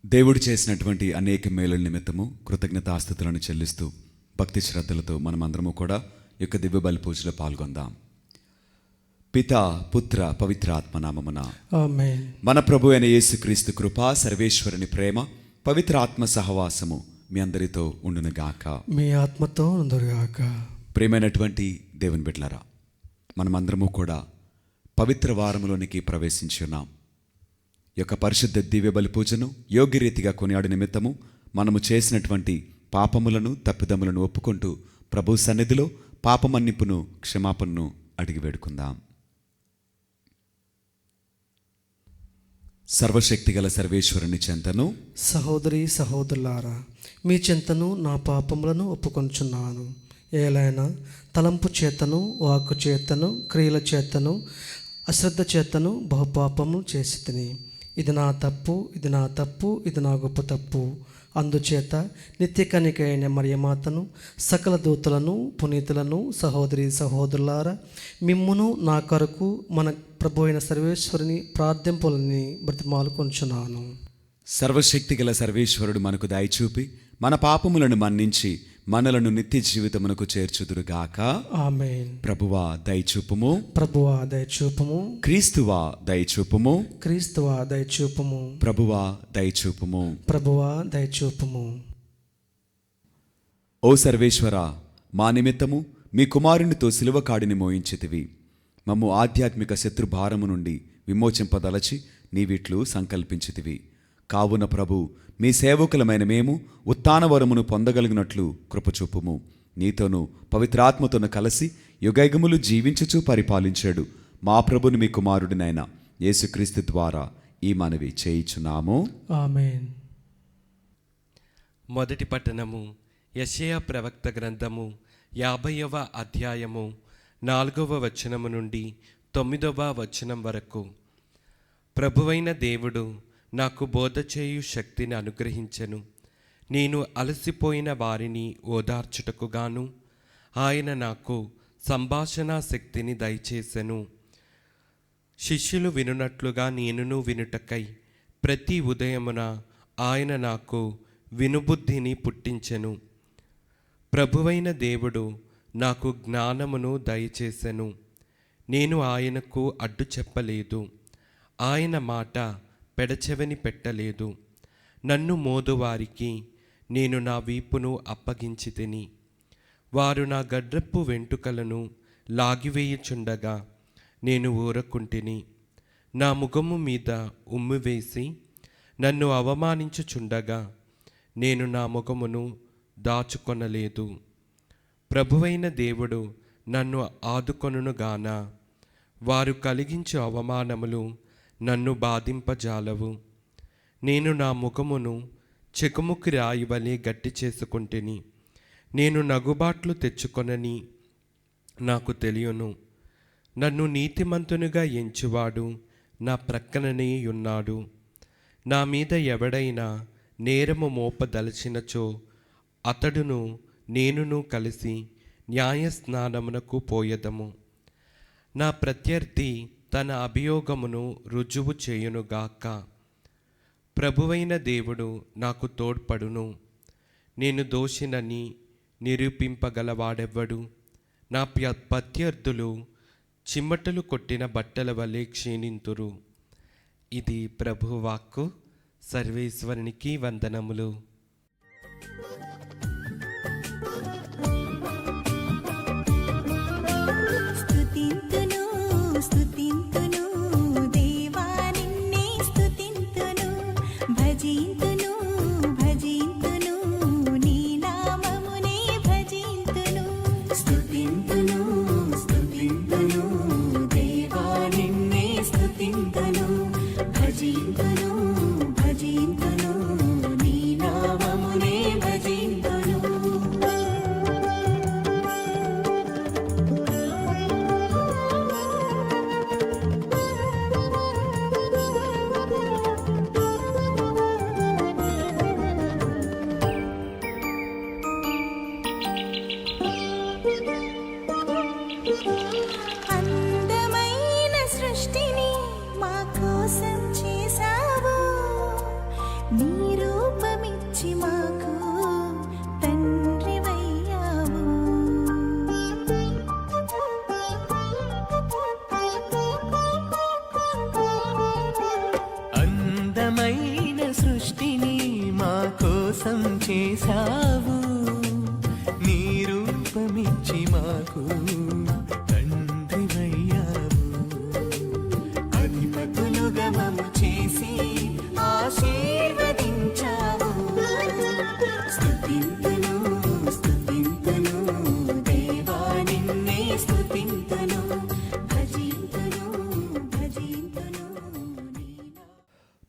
దేవుడు చేసినటువంటి అనేక మేలుల నిమిత్తము కృతజ్ఞతాస్తుతులను చెల్లిస్తూ భక్తి శ్రద్ధలతో మనమందరము కూడా ఈ యొక్క దివ్య బలి పూజలో పాల్గొందాం. పితా పుత్ర పవిత్ర ఆత్మనామమున ఆమేన్. మన ప్రభు అయిన యేసుక్రీస్తు కృప, సర్వేశ్వరుని ప్రేమ, పవిత్ర ఆత్మ సహవాసము మీ అందరితో ఉండునుగాక. మీ ఆత్మతో ఉండునుగాక. ప్రియమైనటువంటి దేవుని బిడ్డలారా, మనమందరము కూడా పవిత్ర వారములోనికి ప్రవేశించి ఉన్నాం. ఈ యొక్క పరిశుద్ధ దివ్య బలి పూజను యోగ్యరీతిగా కొనియాడు నిమిత్తము మనము చేసినటువంటి పాపములను తప్పిదములను ఒప్పుకుంటూ ప్రభు సన్నిధిలో పాపమన్నిపును క్షమాపణను అడిగి వేడుకుందాం. సర్వశక్తిగల సర్వేశ్వరుని చెంతను సహోదరి సహోదరులారా, మీ చెంతను నా పాపములను ఒప్పుకొంచున్నాను. ఏలైనా తలంపు చేతను, వాక్కు చేతను, క్రియల చేతను, అశ్రద్ధ చేతను బహుపాపము చేసి తిని. ఇది నా తప్పు, ఇది నా తప్పు, ఇది నా గొప్ప తప్పు. అందుచేత నిత్య కన్యకైన మరియమాతను, సకల దూతలను, పునీతులను, సహోదరి సహోదరులారా, మిమ్మును నా కొరకు మన ప్రభు అయిన సర్వేశ్వరుని ప్రార్థింపులని బ్రతిమాలుకొంచున్నాను. సర్వశక్తిగల సర్వేశ్వరుడు మనకు దయచూపి మన పాపములను మన్నించి మనలను నిత్య జీవితమునకు చేర్చుదురుగాక. ఆమేన్. ప్రభువా దయచూపుము, ప్రభువా దయచూపుము, క్రీస్తువా దయచూపుము, క్రీస్తువా దయచూపుము, ప్రభువా దయచూపుము. ప్రభువా దయచూపుము. ఓ సర్వేశ్వర, మా నిమిత్తము మీ కుమారునితో సిలువ కాడిని మోయించితివి. మమ్ము ఆధ్యాత్మిక శత్రుభారము నుండి విమోచింపదలచి నీవిట్లు సంకల్పించితివి. కావున ప్రభు, మీ సేవకులమైన మేము ఉత్థానవరమును పొందగలిగినట్లు కృపచూపుము. నీతోనూ పవిత్రాత్మతోను కలిసి యుగయుగములు జీవించుచూ పరిపాలించాడు మా ప్రభుని మీ కుమారుడినైన యేసుక్రీస్తు ద్వారా ఈ మనవి చేయుచున్నాము. ఆమేన్. మొదటి పట్టణము. యెషయా ప్రవక్త గ్రంథము 50వ అధ్యాయము 4వ వచనము నుండి 9వ వచనం వరకు. ప్రభువైన దేవుడు నాకు బోధ చేయు శక్తిని అనుగ్రహించెను. నేను అలసిపోయిన వారిని ఓదార్చుటకు గాను ఆయన నాకు సంభాషణా శక్తిని దయచేసెను. శిష్యులు వినున్నట్లుగా నేనును వినుటకై ప్రతి ఉదయమున ఆయన నాకు వినుబుద్ధిని పుట్టించెను. ప్రభువైన దేవుడు నాకు జ్ఞానమును దయచేసెను. నేను ఆయనకు అడ్డు చెప్పలేదు, ఆయన మాట పెడచెవిని పెట్టలేదు. నన్ను మోదువారికి నేను నా వీపును అప్పగించి తిని, వారు నా గడ్రపు వెంట్రుకలను లాగివేయుచుండగా నేను ఊరకుంటిని. నా ముఖము మీద ఉమ్మి వేసి నన్ను అవమానించుచుండగా నేను నా ముఖమును దాచుకొనలేదు. ప్రభువైన దేవుడు నన్ను ఆదుకొనుగాన వారు కలిగించు అవమానములు నన్ను బాధింపజాలవు. నేను నా ముఖమును చెకుముకి రాయి వలె గట్టి చేసుకుంటుని, నేను నగుబాట్లు తెచ్చుకొనని నాకు తెలియను. నన్ను నీతిమంతునిగా ఎంచువాడు నా ప్రక్కననే ఉన్నాడు. నా మీద ఎవడైనా నేరము మోపదలచినచో అతడును నేనును కలిసి న్యాయస్నానమునకు పోయదము. నా ప్రత్యర్థి తన అభియోగమును రుజువు చేయునుగాక. ప్రభువైన దేవుడు నాకు తోడ్పడును. నేను దోషినని నిరూపింపగలవాడెవ్వడు? నా ప్రత్యర్థులు చిమ్మటలు కొట్టిన బట్టల వలె క్షీణింతురు. ఇది ప్రభువాక్కు. సర్వేశ్వరునికి వందనములు. భజింతును నీ నామమునే భజింతును.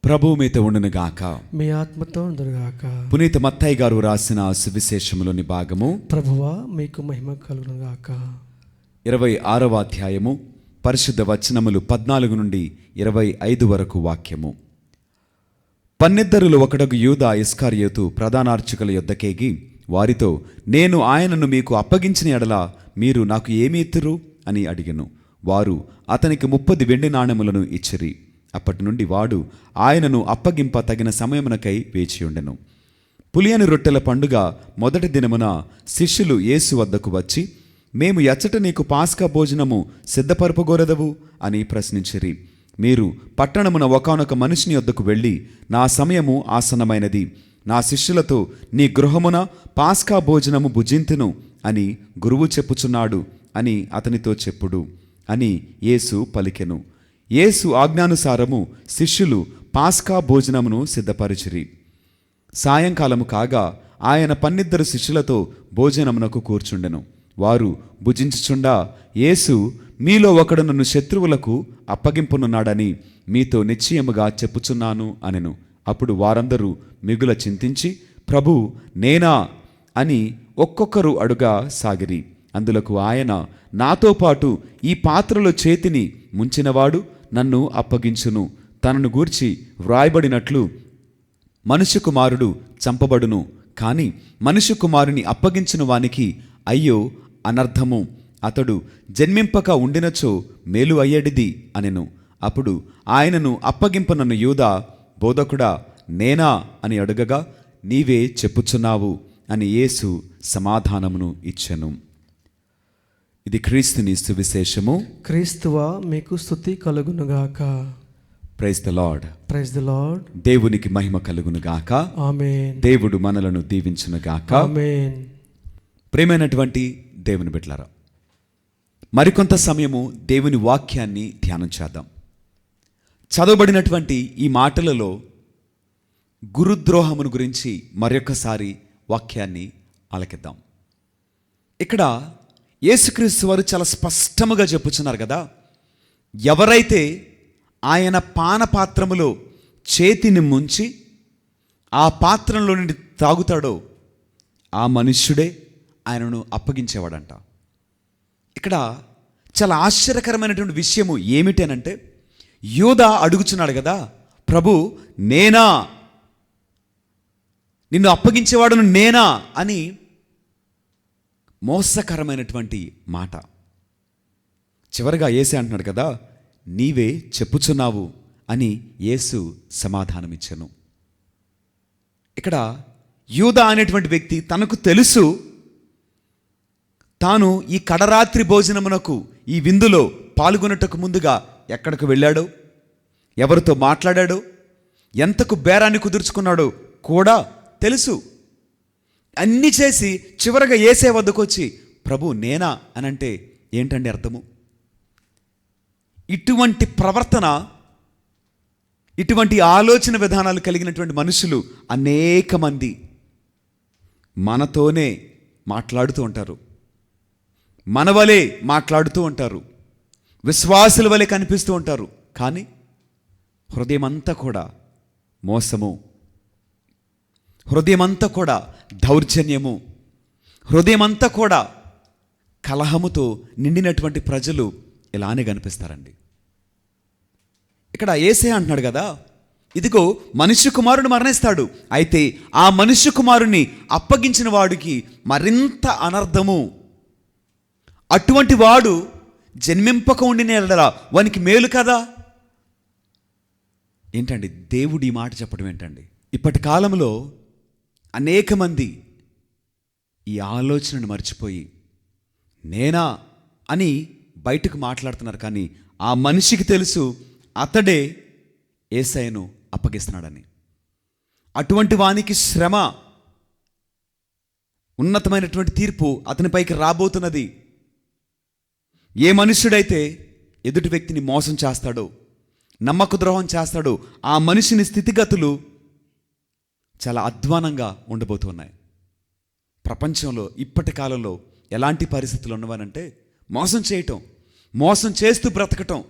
ప్రభువు మీతో ఉండును గాక. మీ ఆత్మతో ఉండుగాక. పునీత మత్తయి గారు రాసిన సువిశేషములోని భాగము ప్రభువా మీకు మహిమ కలుగునుగాక. 26వ అధ్యాయము పరిశుద్ధ వచనములు 14 నుండి 25 వరకు వాక్యము. పన్నిద్దరులు ఒకడగు యూదా ఇస్కారియోతు ప్రధానార్చకుల యొద్దకేగి వారితో, నేను ఆయనను మీకు అప్పగించిన ఎడల మీరు నాకు ఏమి ఇత్తురు అని అడిగెను. వారు అతనికి 30 వెండి నాణెములను ఇచ్చిరి. అప్పటి నుండి వాడు ఆయనను అప్పగింప తగిన సమయమునకై వేచియుండెను. పులియని రొట్టెల పండుగ మొదటి దినమున శిష్యులు యేసు వద్దకు వచ్చి, మేము ఎచ్చట నీకు పాస్కా భోజనము సిద్ధపరపగోరదవు అని ప్రశ్నించిరి. మీరు పట్టణమున ఒకానొక మనిషిని వద్దకు వెళ్ళి, నా సమయము ఆసన్నమైనది, నా శిష్యులతో నీ గృహమున పాస్కా భోజనము భుజింతును అని గురువు చెప్పుచున్నాడు అని అతనితో చెప్పుడు అని యేసు పలికెను. యేసు ఆజ్ఞానుసారము శిష్యులు పాస్కా భోజనమును సిద్ధపరిచిరి. సాయంకాలము కాగా ఆయన 12 శిష్యులతో భోజనమునకు కూర్చుండెను. వారు భుజించుచుండా యేసు, మీలో ఒకడు నన్ను శత్రువులకు అప్పగింపనున్నాడని మీతో నిశ్చయముగా చెప్పుచున్నాను అనెను. అప్పుడు వారందరూ మిగుల చింతించి, ప్రభు నేనా అని ఒక్కొక్కరు అడుగా సాగిరి. అందులకు ఆయన, నాతో పాటు ఈ పాత్రలో చేతిని ముంచినవాడు నన్ను అప్పగించును. తనను గూర్చి వ్రాయబడినట్లు మనుష్య కుమారుడు చంపబడును, కాని మనుష్య కుమారుని అప్పగించిన వానికి అయ్యో అనర్థము. అతడు జన్మింపక ఉండినచో మేలు అయ్యేడిది అనెను. అప్పుడు ఆయనను అప్పగింపనను యూదా, బోధకుడా నేనా అని అడుగగా, నీవే చెప్పుచున్నావు అని యేసు సమాధానమును ఇచ్చెను. ఇది క్రీస్తుని సువిశేషము. క్రీస్తువా మీకు స్తుతి కలుగునుగాక. Praise the lord. Praise the lord. దేవునికి మహిమ కలుగును గాక. ఆమేన్. దేవుడు మనలను దీవించును గాక. ఆమేన్. ప్రియమైనటువంటి దేవుని బిడ్డలారా, మరికొంత సమయము దేవుని వాక్యాన్ని ధ్యానం చేద్దాం. చదవబడినటువంటి ఈ మాటలలో గురుద్రోహమును గురించి మరొకసారి వాక్యాన్ని ఆలకిద్దాం. ఇక్కడ యేసుక్రీస్తు వారు చాలా స్పష్టముగా చెప్పుచున్నారు కదా, ఎవరైతే ఆయన పానపాత్రములో చేతిని ముంచి ఆ పాత్రలో నుండి తాగుతాడో ఆ మనుష్యుడే ఆయనను అప్పగించేవాడంట. ఇక్కడ చాలా ఆశ్చర్యకరమైనటువంటి విషయము ఏమిటనంటే, యూదా అడుగుచున్నాడు కదా, ప్రభు నేనా, నిన్ను అప్పగించేవాడును నేనా అని మోసకరమైనటువంటి మాట. చివరిగా యేసే అంటున్నాడు కదా, నీవే చెప్పుచున్నావు అని యేసు సమాధానమిచ్చెను. ఇక్కడ యూదా అనేటువంటి వ్యక్తి తనకు తెలుసు తాను ఈ కడరాత్రి భోజనమునకు ఈ విందులో పాల్గొనటకు ముందుగా ఎక్కడికి వెళ్ళాడో, ఎవరితో మాట్లాడాడో, ఎంతకు బేరాన్ని కుదుర్చుకున్నాడో కూడా తెలుసు. అన్నీ చేసి చివరగా యేసే వద్దకు వచ్చి, ప్రభు నేనా అని అంటే ఏంటండి అర్థము? ఇటువంటి ప్రవర్తన, ఇటువంటి ఆలోచన విధానాలు కలిగినటువంటి మనుషులు అనేక మంది మనతోనే మాట్లాడుతూ ఉంటారు, మన వలె మాట్లాడుతూ ఉంటారు, విశ్వాసుల వలె కనిపిస్తూ ఉంటారు. కానీ హృదయమంతా కూడా మోసము, హృదయమంతా కూడా దౌర్జన్యము, హృదయమంతా కూడా కలహముతో నిండినటువంటి ప్రజలు ఇలానే కనిపిస్తారండి. ఇక్కడ యేసే అంటున్నాడు కదా, ఇదిగో మనుష్య కుమారుడు మరణిస్తాడు, అయితే ఆ మనుష్య కుమారుని అప్పగించిన వాడికి మరింత అనర్థము. అటువంటి వాడు జన్మింపక ఉండిన వానికి మేలు కదా. ఏంటండి దేవుడు ఈ మాట చెప్పడం ఏంటండి? ఇప్పటి కాలంలో అనేక మంది ఈ ఆలోచనను మర్చిపోయి నేనా అని బయటకు మాట్లాడుతున్నారు. కానీ ఆ మనిషికి తెలుసు అతడే యేసయ్యను అప్పగిస్తున్నాడని. అటువంటి వానికి శ్రమ, ఉన్నతమైనటువంటి తీర్పు అతనిపైకి రాబోతున్నది. ఏ మనుష్యుడైతే ఎదుటి వ్యక్తిని మోసం చేస్తాడో, నమ్మక ద్రోహం చేస్తాడో, ఆ మనిషిని స్థితిగతులు చాలా అధ్వానంగా ఉండబోతున్నాయి. ప్రపంచంలో ఇప్పటి కాలంలో ఎలాంటి పరిస్థితులు ఉన్నవనంటే, మోసం చేయటం, మోసం చేస్తూ బ్రతకటం.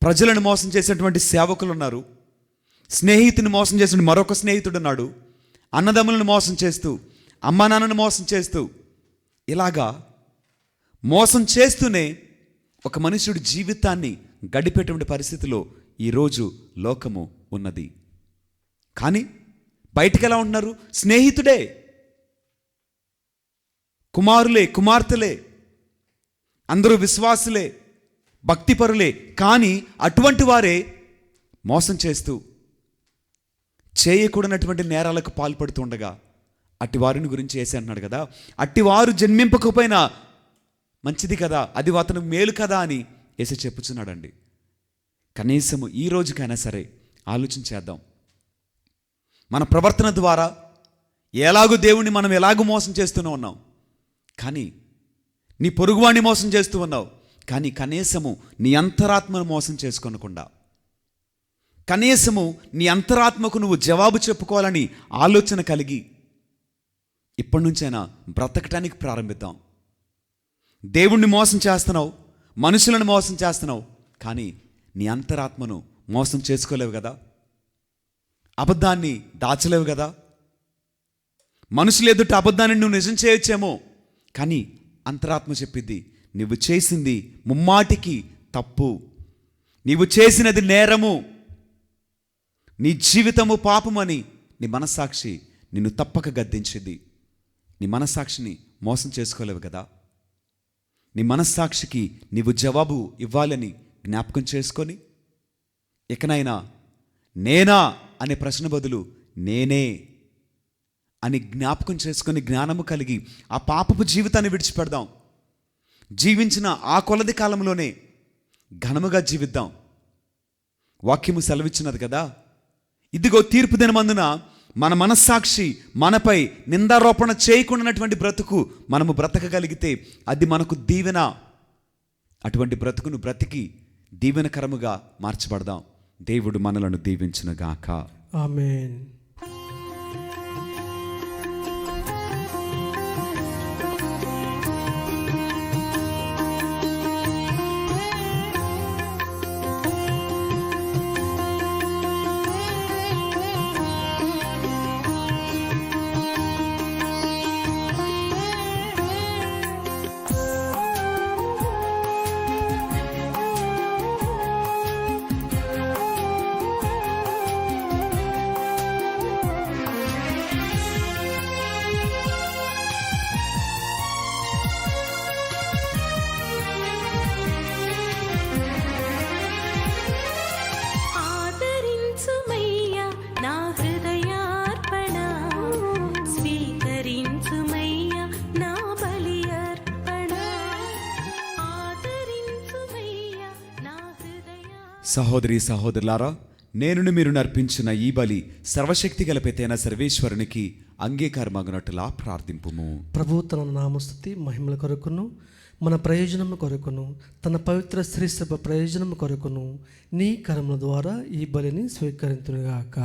ప్రజలను మోసం చేసేటువంటి సేవకులు ఉన్నారు, స్నేహితుని మోసం చేస్తూ మరొక స్నేహితుడు ఉన్నాడు. అన్నదమ్ములను మోసం చేస్తూ, అమ్మా నాన్నను మోసం చేస్తూ, ఇలాగా మోసం చేస్తూనే ఒక మనుషుడి జీవితాన్ని గడిపేటువంటి పరిస్థితిలో ఈరోజు లోకము ఉన్నది. కానీ బయటికి ఎలా ఉంటున్నారు? స్నేహితుడే, కుమారులే, కుమార్తెలే, అందరూ విశ్వాసులే, భక్తిపరులే. కానీ అటువంటి వారే మోసం చేస్తూ చేయకూడనటువంటి నేరాలకు పాల్పడుతుండగా అట్టి వారిని గురించి వేసి అంటున్నాడు కదా, అట్టి వారు జన్మింపకపోయినా మంచిది కదా, అది అతనికి మేలు కదా అని వేసి చెప్పుచున్నాడండి. కనీసము ఈ రోజుకైనా సరే ఆలోచన చేద్దాం. మన ప్రవర్తన ద్వారా ఎలాగూ దేవుణ్ణి మనం ఎలాగూ మోసం చేస్తూనే ఉన్నాం. కానీ నీ పొరుగువాణ్ణి మోసం చేస్తూ ఉన్నావు. కానీ కనీసము నీ అంతరాత్మను మోసం చేసుకోనకుండా, కనీసము నీ అంతరాత్మకు నువ్వు జవాబు చెప్పుకోవాలని ఆలోచన కలిగి ఇప్పటి నుంచైనా బ్రతకటానికి ప్రారంభిద్దాం. దేవుణ్ణి మోసం చేస్తున్నావు, మనుషులను మోసం చేస్తున్నావు, కానీ నీ అంతరాత్మను మోసం చేసుకోలేవు కదా, అబద్ధాన్ని దాచలేవు కదా. మనుషులు ఎదుట అబద్ధాన్ని నువ్వు నిజం చేయొచ్చేమో, కానీ అంతరాత్మ చెప్పిద్ది నువ్వు చేసింది ముమ్మాటికి తప్పు, నీవు చేసినది నేరము, నీ జీవితము పాపమని నీ మనస్సాక్షి నిన్ను తప్పక గద్దించింది. నీ మనస్సాక్షిని మోసం చేసుకోలేవు కదా. నీ మనస్సాక్షికి నీవు జవాబు ఇవ్వాలని జ్ఞాపకం చేసుకొని ఇకనైనా నేనా అనే ప్రశ్న బదులు నేనే అని జ్ఞాపకం చేసుకొని జ్ఞానము కలిగి ఆ పాపపు జీవితాన్ని విడిచిపెడదాం. జీవించిన ఆ కొలది కాలంలోనే ఘనముగా జీవిద్దాం. వాక్యము సెలవిచ్చినది కదా, ఇదిగో తీర్పు దినమందున మన మనస్సాక్షి మనపై నిందారోపణ చేయకుండానటువంటి బ్రతుకు మనము బ్రతకగలిగితే అది మనకు దీవెన. అటువంటి బ్రతుకును బ్రతికి దీవెనకరముగా మార్చబడదాం. దేవుడు మనలను దీవించునుగాక. ఆమేన్. సహోదరి సహోదరులారా, నేను మీరు నర్పించిన ఈ బలి సర్వశక్తి గల పెతైన సర్వేశ్వరునికి అంగీకారమగునట్టులా ప్రార్థింపుము. ప్రభు తన నామస్తుతి మహిమల కొరకును మన ప్రయోజనము కొరకును తన పవిత్ర స్త్రీ సభ ప్రయోజనము కొరకును నీ కరముల ద్వారా ఈ బలిని స్వీకరించుగాక.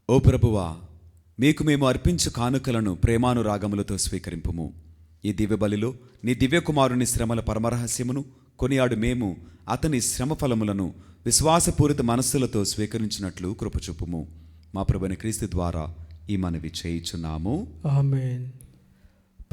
ఓ ప్రభువా, మీకు మేము అర్పించు కానుకలను ప్రేమానురాగములతో స్వీకరింపుము. ఈ దివ్య బలిలో నీ దివ్యకుమారుని శ్రమల పరమరహస్యమును కొనియాడు మేము అతని శ్రమ ఫలములను విశ్వాసపూరిత మనస్సులతో స్వీకరించినట్లు కృపచూపుము. మా ప్రభువైన క్రీస్తు ద్వారా ఈ మనవి చేయుచున్నాము. ఆమేన్.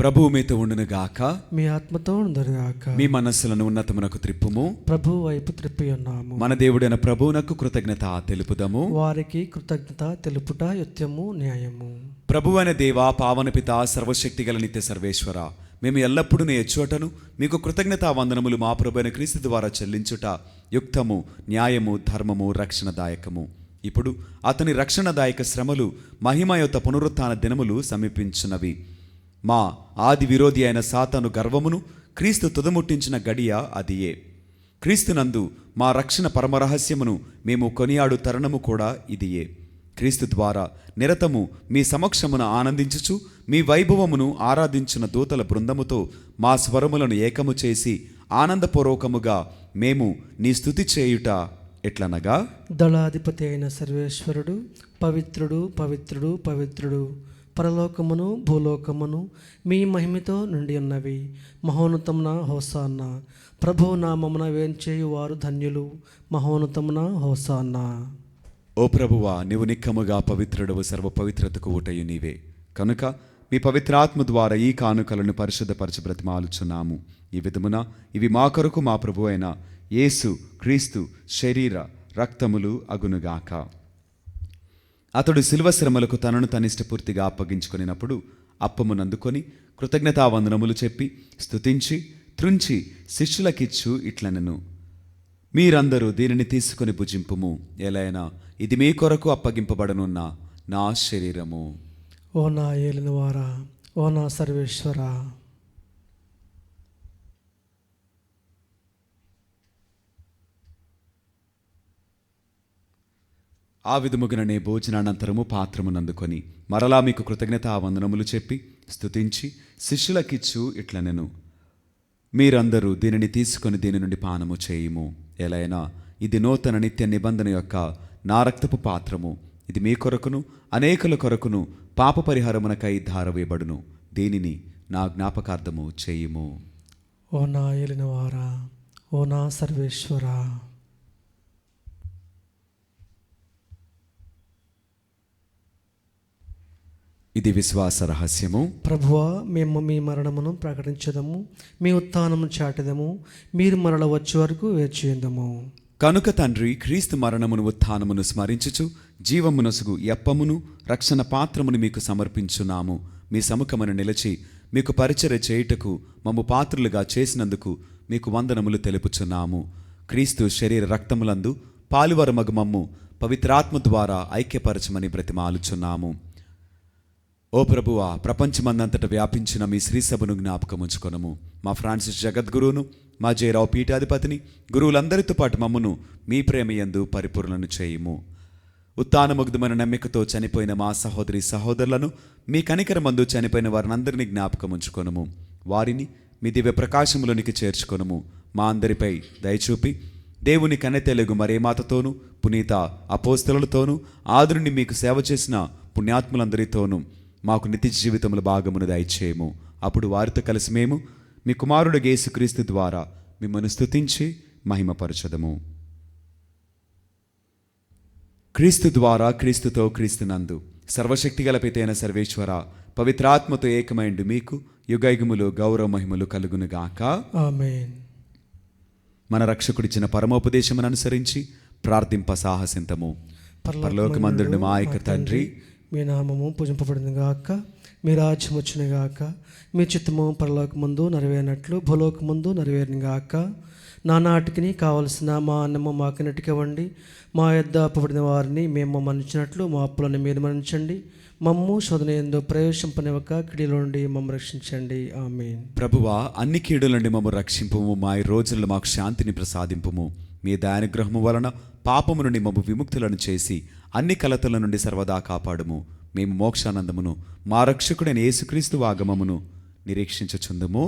ప్రభువు మీతో ఉండునుగాక. మీ ఆత్మతో ఉండునుగాక. మీ మనస్సులను ఉన్నతమునకు త్రిప్పుము. ప్రభు వైపు త్రిప్పి ఉన్నాము. మన దేవుడైన ప్రభువునకు కృతజ్ఞత తెలుపుదము. వారికి కృతజ్ఞత తెలుపుట యుక్తము న్యాయము. ప్రభువైన దేవా, పావన పిత, సర్వశక్తి గల నిత్య సర్వేశ్వర, మేము ఎల్లప్పుడూ నీ ఎచ్చుటను మీకు కృతజ్ఞతా వందనములు మా ప్రభువైన క్రీస్తు ద్వారా చెల్లించుట యుక్తము, న్యాయము, ధర్మము, రక్షణదాయకము. ఇప్పుడు అతని రక్షణదాయక శ్రమలు మహిమయుత పునరుత్థాన దినములు సమీపించున్నవి. మా ఆది విరోధి అయిన సాతాను గర్వమును క్రీస్తు తుదముట్టించిన గడియ అదియే. క్రీస్తునందు మా రక్షణ పరమరహస్యమును మేము కొనియాడు తరుణము కూడా ఇదియే. క్రీస్తు ద్వారా నిరతము మీ సమక్షమున ఆనందించుచు మీ వైభవమును ఆరాధించిన దూతల బృందముతో మా స్వరములను ఏకము చేసి ఆనందపూర్వకముగా మేము నీ స్తుతి చేయుట ఎట్లనగా, దళాధిపతి అయిన సర్వేశ్వరుడు పవిత్రుడు పవిత్రుడు పవిత్రుడు, పరలోకమును భూలోకమును మీ మహిమతో నిండి ఉన్నవి. మహోన్నతమున హోసాన్న. ప్రభువు నామమున వేంచేయు వారు ధన్యులు. మహోన్నతమున హోసాన్నా. ఓ ప్రభువా, నీవు నిక్కముగా పవిత్రుడవు, సర్వ పవిత్రతకు ఊటయు నీవే. కనుక మీ పవిత్రాత్మ ద్వారా ఈ కానుకలను పరిశుద్ధపరచి బ్రతిమాలుచున్నాము. ఈ విధమున ఇవి మా కొరకు మా ప్రభు అయిన యేసు క్రీస్తు శరీర రక్తములు అగునుగాక. అతడు శిలువ శ్రమలకు తనను తనిష్టపూర్తిగా అప్పగించుకొనినప్పుడు అప్పమునందుకొని కృతజ్ఞతావందనములు చెప్పి స్తుతించి త్రుంచి శిష్యులకిచ్చు ఇట్లనెను: మీరందరూ దీనిని తీసుకొని భుజింపుము. ఎలైనా ఇది మీ కొరకు అప్పగింపబడనున్న నా శరీరము. ఓ నా ఏలినవారా, ఓ నా సర్వేశ్వరా, ఆ విధముగానే భోజనానంతరము పాత్రమునందుకొని మరలా మీకు కృతజ్ఞతావందనములు చెప్పి స్తుతించి శిష్యులకిచ్చు ఇట్లనెను: మీరందరూ దీనిని తీసుకొని దీని నుండి పానము చేయుము. ఎలైనా ఇది నూతన నిత్య నిబంధన యొక్క నా రక్తపు పాత్రము. ఇది మీ కొరకును అనేకుల కొరకును పాప పరిహారమునకై ధారవేయబడును. దీనిని నా జ్ఞాపకార్థము చేయుము. ఓ నా ఏలినవారా, ఓ నా సర్వేశ్వరా. ఇది విశ్వాస రహస్యము. ప్రభువా, మేము మీ మరణమును ప్రకటించదము, మీ ఉత్థానము చాటెదము, మీరు మరల వచ్చే వరకు వేచియుందుము. కనుక తండ్రి, క్రీస్తు మరణమును ఉత్థానమును స్మరించుచు జీవమునసుగు ఎప్పమును రక్షణ పాత్రమును మీకు సమర్పించున్నాము. మీ సముఖమును నిలిచి మీకు పరిచర్య చేయుటకు మమ్ము పాత్రులుగా చేసినందుకు మీకు వందనములు తెలుపుచున్నాము. క్రీస్తు శరీర రక్తములందు పాలువరమగు మమ్ము పవిత్రాత్మ ద్వారా ఐక్యపరచమని బ్రతిమాలుచున్నాము. ఓ ప్రభువా, ప్రపంచమందంతట వ్యాపించిన మీ శ్రీసభను జ్ఞాపకముంచుకొనము. మా ఫ్రాన్సిస్ జగద్గురువును, మా జయరావు పీఠాధిపతిని, గురువులందరితో పాటు మమ్మను మీ ప్రేమయందు పరిపూర్ణను చేయుము. ఉత్థానముగ్ధమైన నమ్మికతో చనిపోయిన మా సహోదరి సహోదరులను, మీ కనికరమందు చనిపోయిన వారినందరినీ జ్ఞాపకముంచుకొనము. వారిని మీ దివ్య ప్రకాశములోనికి చేర్చుకొనము. మా అందరిపై దయచూపి దేవుని కన్నెతెలుగు మరేమాతతోనూ పునీత అపోస్తలులతోనూ ఆదురుని మీకు సేవ చేసిన పుణ్యాత్ములందరితోనూ మాకు నిత్య జీవితముల భాగమును దయచేయము. అప్పుడు వారితో కలిసి మేము మీ కుమారుడు యేసుక్రీస్తు ద్వారా మిమ్మల్ని స్తుతించి మహిమపరచదము. క్రీస్తు ద్వారా, క్రీస్తుతో, క్రీస్తునందు సర్వశక్తిగల పితైన సర్వేశ్వర, పవిత్రాత్మతో ఏకమైండు మీకు యుగయుగములు గౌరవ మహిమలు కలుగునుగాక. ఆమేన్. మన రక్షకుడిచ్చిన పరమోపదేశమును అనుసరించి ప్రార్థింప సాహసింతము. పరలోకమందుండు మా యొక్క తండ్రి, మీ నామము పూజింపబడింది గాక, మీ రాజ్యం వచ్చిన గాక, మీ చిత్తము పరలోకమందు నెరవేరినట్లు భూలోకమందు నెరవేరిన గాక. నానాటికి కావలసిన మా అన్నము మాకినటికి ఇవ్వండి. మా యొద్ద అప్పబడిన వారిని మేము మన్నించినట్లు మా అప్పులను మీరు మన్నించండి. మమ్ము శోధన యందు ప్రవేశింపనివ్వక కీడులో నుండి మమ్ము రక్షించండి. ఆమేన్. ప్రభువా, అన్ని కీడుల నుండి మమ్ము రక్షింపుము. మా ఈ రోజుల్లో మాకు శాంతిని ప్రసాదింపుము. మీ దయానుగ్రహము వలన పాపము నుండి మమ్ము విముక్తులను చేసి అన్ని కలతల నుండి సర్వదా కాపాడుము. మేము మోక్షానందమును మా రక్షకుడైన యేసుక్రీస్తు ఆగమమును నిరీక్షించుచుందుము.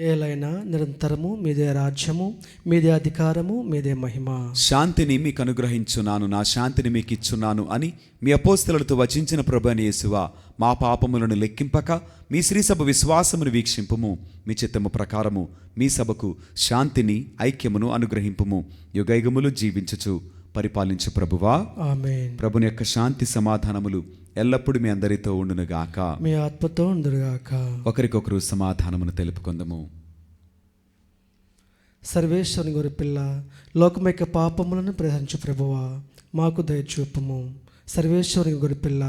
ఏలైనా నిరంతరము మీదే రాజ్యము, మీదే అధికారము, మీదే మహిమ. శాంతిని మీకు అనుగ్రహించున్నాను, నా శాంతిని మీకు ఇచ్చున్నాను అని మీ అపోస్తలులతో వచించిన ప్రభువైన యేసువా, మా పాపములను లెక్కింపక మీ శ్రీసభ విశ్వాసమును వీక్షింపుము. మీ చిత్తము ప్రకారము మీ సభకు శాంతిని ఐక్యమును అనుగ్రహింపుము. యుగయుగములు జీవించుచు పరిపాలించు ప్రభువా. ఆమేన్. ప్రభుని యొక్క శాంతి సమాధానములు ఎల్లప్పుడూ మీ అందరితో ఉండునుగాక. మీ ఆత్మతో ఉండుగాక. ఒకరికొకరు సమాధానమును తెలుపుకుందము. సర్వేశ్వరుని గొర్రె పిల్ల, లోకం యొక్క పాపములను పరిహరించు ప్రభువా, మాకు దయచూపుము. సర్వేశ్వరుని గొర్రె పిల్ల,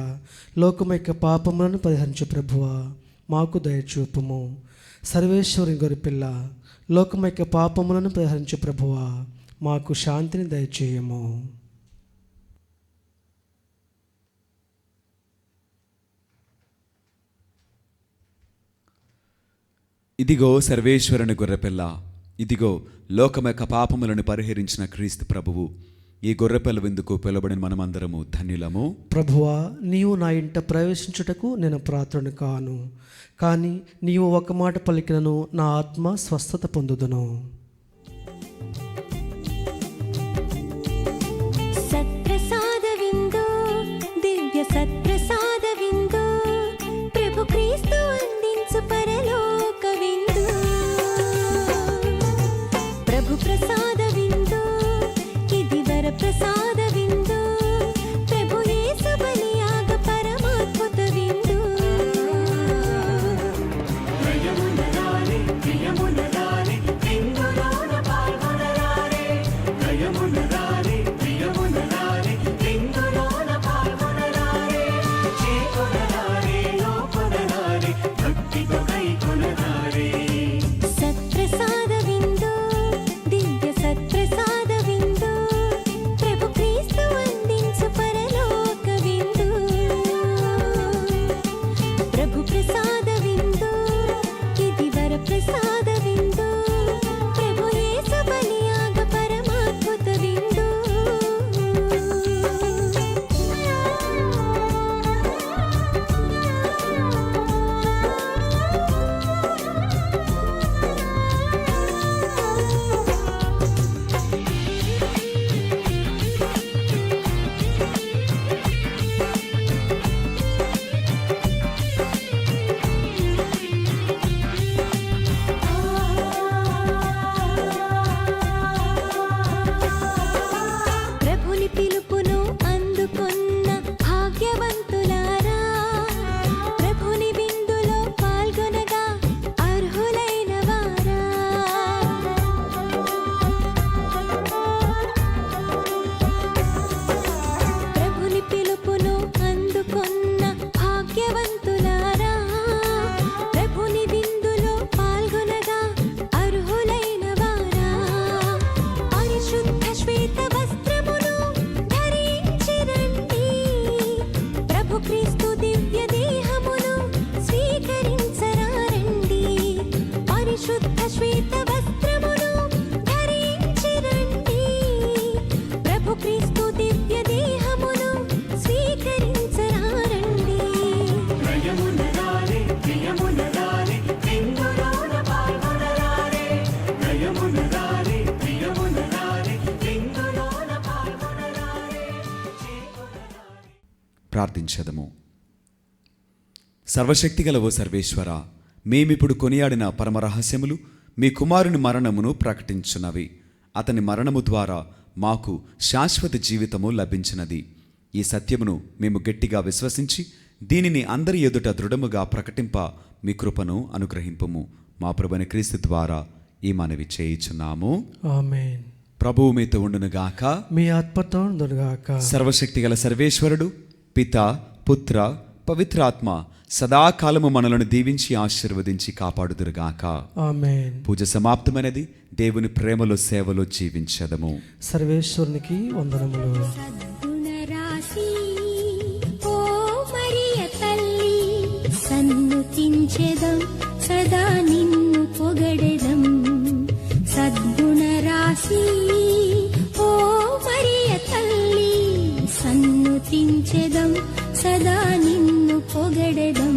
లోకం యొక్క పాపములను పరిహరించు ప్రభువా, మాకు దయచూపుము. సర్వేశ్వరుని గొర్రె పిల్ల, లోకం యొక్క పాపములను పరిహరించు ప్రభువా, మాకు శాంతిని దయచేయము. ఇదిగో సర్వేశ్వరుని గొర్రెపిల్ల, ఇదిగో లోకం యొక్క పాపములను పరిహరించిన క్రీస్తు ప్రభువు. ఈ గొర్రెపిల్ల విందుకు పిలువబడిన మనమందరము ధన్యులము. ప్రభువా, నీవు నా ఇంట ప్రవేశించుటకు నేను పాత్రుని కాను, కానీ నీవు ఒక మాట పలికినను నా ఆత్మ స్వస్థత పొందుదును. సత్ప్రసాద విందు, దివ్య సత్ప్రసాద విందు, ప్రభు క్రీస్తు అందించు పరలోక విందు. సత్ప్రసాద విందు ఇది వరప్రసాద విందు ప్రభు యేసు బలియాగ పరమాద్భుత విందు నయమునరారే ప్రియమునరారే విందులోన పాల్గొనరారే నయమునరారే ప్రియమునరారే విందులోన పాల్గొనరారే చేకొనరారే లోకొనరారే భక్తితో కైకొనరారే సత్ప్రసాద విందు దివ్య సత్ప్రసాద విందు ప్రభు క్రీస్తు అందించు పరలోక విందు ప్రభు ప్రసాద విందు ఇది వరప్రసాద విందు ప్రభు యేసు బలియాగ పరమాద్భుత విందు ప్రభుని పిలుపును అందుకొన్న భాగ్యవంతులారా ప్రభుని విందులో పాల్గొనగా అర్హులైన వారా ప్రభుని పిలుపును అందుకొన్న భాగ్యవంతులారా ప్రభుని విందులో పాల్గొనగా అర్హులైన వారా పరిశుద్ధ శ్వేత వస్త్రమును ధరించి రండి ప్రభు క్రీస్తు దివ్య దేహమును స్వీకరించరారండి పరిశుద్ధ శ్వేత వస్త్రమును ధరించి రండి ప్రభు క్రీస్తు దివ్య దేహమును స్వీకరించరారండి నయమునరారే ప్రియమునరారే విందులోన పాల్గొనరారే నయమునరారే ప్రియమునరారే విందులోన పాల్గొనరారే ప్రార్థించదము. సర్వశక్తిగల ఓ సర్వేశ్వర, మేమిప్పుడు కొనియాడిన పరమరహస్యములు మీ కుమారుని మరణమును ప్రకటించున్నవి. అతని మరణము ద్వారా మాకు శాశ్వత జీవితము లభించినది. ఈ సత్యమును మేము గట్టిగా విశ్వసించి దీనిని అందరి ఎదుట దృఢముగా ప్రకటింప మీ కృపను అనుగ్రహింపుము. మా ప్రభువైన క్రీస్తు ద్వారా ఈ మనవి చేయుచున్నాము. ఆమేన్. ప్రభువు మీతో ఉండునుగాక. మీ ఆత్మతో ఉండునుగాక. సర్వశక్తిగల సర్వేశ్వరుడు పిత పుత్ర పవిత్రాత్మ సదాకాలము మనలను దీవించి ఆశీర్వదించి కాపాడుదురుగాక. ఆమేన్. పూజ సమాప్తమైనది. దేవుని ప్రేమలో సేవలో జీవించదము. సర్వేశ్వరునికి వందనములు. సద్గుణరాశి ఓ మరియ తల్లి సన్నుతించెదం సదా నిన్ను పొగడెదం సద్గుణరాశి ఓ మరియ తల్లి సన్నుతించెదం సదా నిన్ను పొగడెదం